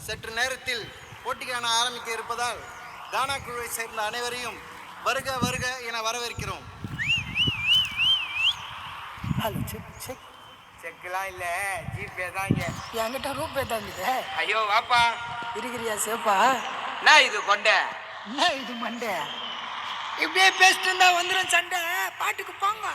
சற்று நேரத்தில் போட்டிக்கான ஆரம்பிக்க இருப்பதால் கானா குழுவை சேர்ந்த அனைவரையும் வருக வருக என வரவேற்கிறோம். ஹலோ செக் செக் செக்லாம் இல்லை, ஜிபே தான். இங்கே என்கிட்ட ரூபே தாங்குது. ஐயோ வாப்பா. இருக்கிறியா சேப்பா? நான் இது கொண்ட என்ன இது மண்டை? இப்படியே பேசிட்டு இருந்தா வந்துடும் சண்டை. பாட்டுக்கு போங்க.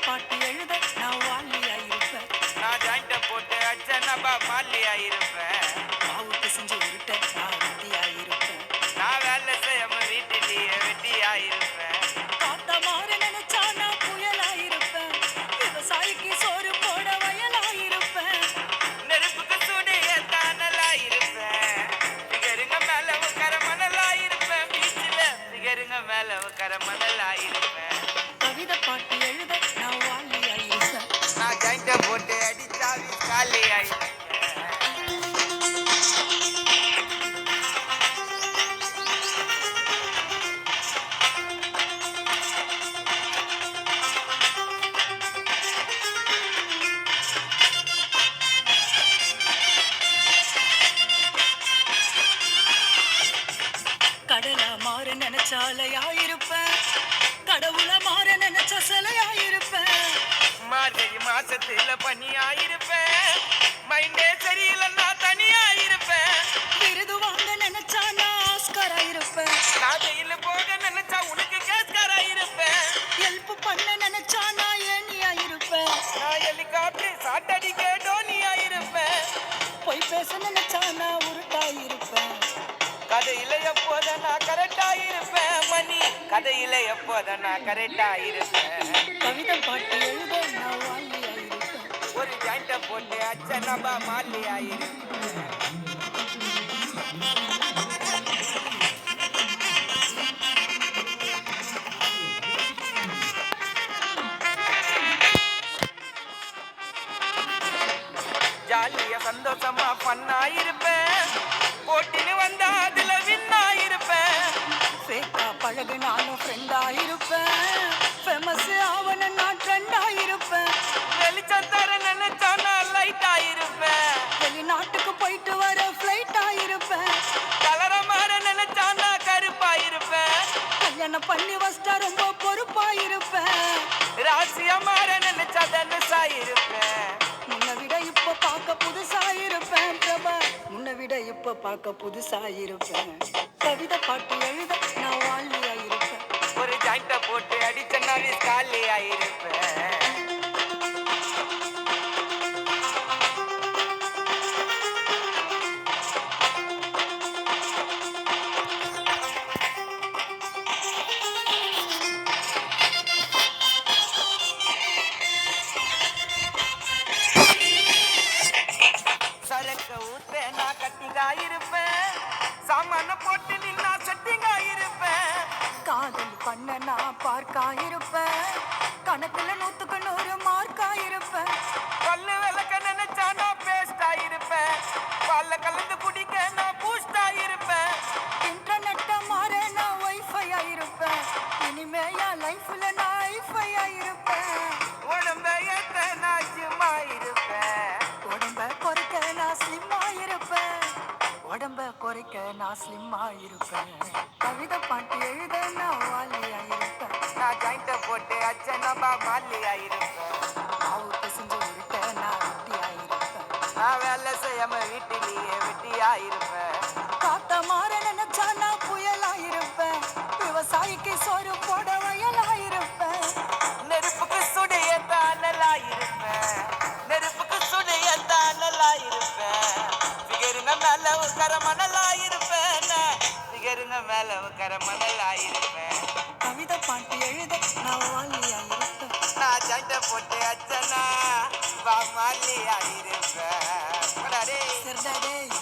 பாட்டு எழுத நான் வாலியாயிருப்பேன். நான் ஜாயிண்ட போட்டு அச்சனபா மாலியாயிருப்பேன். மாவுக்கு செஞ்சு உருட்ட நான் வெட்டியாயிருப்பேன். நான் வேலை செய்யாம வீட்டிலேயே வெட்டியாயிருப்பேன். காத்த மாற நினைச்சா நான் புயலாயிருப்பேன். விவசாயிக்கு சோறு போட வயலாயிருப்பேன். நெருப்புக்கு சூடிய தானலாயிருப்பேன். பிகருங்க மேல உட்கார மணலாயிருப்பேன். பீச்சில் பிகருங்க மேல உட்கார மணலாயிருப்பேன். கவிதை பாட்டு எழுத நான் வாலியாயிருப்பேன். நான் ஜாயிண்ட போட்டு அடிச்சாவி காலியாயிருப்பேன். கடலா மாற நினைச்சாலையாயிருப்பேன். கடவுள மாற நினைச்ச சிலையாயிருப்பேன். மார்கழி மாசத்துல பனியாயிருப்பேன். மைண்டே சரியில்லைன்னா தனியாயிருப்பேன். விருது வாங்க நினைச்சா நான் ஆஸ்கராயிருப்பேன். நான் ஜெயில போக நினைச்சா உனக்கு கேஸ்கராயிருப்பேன். ஹெல்ப் பண்ண நினைச்சா நான் ஏனியாயிருப்பேன். நான் ஹெலிகாப்டர் சாட்டடிக்க டோனியாயிருப்பேன். பொய் பேச நினைச்சா நான் உருட்டாயிருப்பேன். கதையில எப்போத நான் கரெக்டாயிருப்பேன். மணி கதையில எப்போத நான் கரெக்டாயிருப்பேன். கவிதை பாட்டு எழுத நான் வாலியாயிருப்பேன். ஒரு ஜாயிண்ட போட்டு அச்சனபா மாலியாயிருப்பேன். ஜாலியா சந்தோஷமா பண்ணாயிருப்பேன். போட்டின்னு வந்தா அதுல வின்னாயிருப்பேன். ஃபேக்கா பழகு நானும் ஃப்ரெண்டாயிருப்பேன். ஃபேமஸ் ஆவன நான் ட்ரெண்டாயிருப்பேன். வெளிச்சம் தர நினைச்சா நான் லைட் ஆயிருப்பேன். வெளிநாட்டுக்கு போயிட்டு வர ஃப்ளைட் ஆயிருப்பேன். கலர மாற நினைச்சா நான் கருப்பாயிருப்பேன். கல்யாணம் பண்ணி வச்சிட்டா ரொம்ப பொறுப்பாயிருப்பேன். ராசியா மாற நினைச்சா தனுசாயிருப்பேன். முன்ன விட இப்ப பார்க்க புதுசாயிருப்பேன். பிரபா முன்ன விட இப்ப பார்க்க புதுசாயிருப்பேன். கவிதை பாட்டு எழுத நான் வாலியாயிருப்பேன். ஒரு ஜாயிண்ட போட்டு அடிச்சனாவே காலி ஆயிருப்பேன். சரக்க ஊத்த நான் கட்டிங்காயிருப்பேன். சாமான போட்டு நின்னா செட்டிங்காயிருப்பேன். காதல் பண்ண நான் பார்க்காயிருப்பேன். கணக்குல 100க்கு 100 மார்க்காயிருப்பேன். பல்லு விளக்க நினைச்சா நான் பேஸ்ட் ஆயிருப்பேன். பால்ல கலந்து குடிக்க நான் பூஸ்ட் ஆயிருப்பேன். இன்டர்நெட்ட மாற நான் வைஃபை ஆயிருப்பேன். இனிமே என் லைஃப்ல நான் ஐஃபை ஆயிருப்பேன். உடம்ப ஏத்த நான் ஜிம்மா இருப்பேன். உடம்ப குறைக்க நான் ஸ்லிம் ஆயிருப்பேன். உடம்ப குறைக்க நான் ஸ்லிம் ஆயிருப்பேன். கவிதை பாட்டு எழுத நான் வாலியாயிருப்பேன். நான் ஜாயிண்ட போட்டு அச்சனபா மாலி ஆயிருப்பேன். மாவுக்கு செஞ்சு உருட்ட நான் வெட்டி ஆயிருப்பேன். நான் வேலை செய்யாம வீட்டிலேயே வெட்டி ஆயிருப்பேன். காத்த மாற நினைச்சா நான் புயலாயிருப்பேன். விவசாயிக்கு சோறு போட வயலாயிருப்பேன். நெருப்புக்கு சுடைய தானலாயிருப்பேன். நெருப்புக்கு சுடைய தானலாயிருப்பேன். பிகருங்க மேல உட்கார மணலாயிருப்பேன். பிகருங்க மேல உட்கார மணலாயிருப்பேன். கவிதை பாட்டு எழுத நான் வாலியாயிருப்பேன். நான் ஜாயிண்ட போட்டு அச்சனா பா மாலி ஆயிருப்பேன். சரிடா டேய்.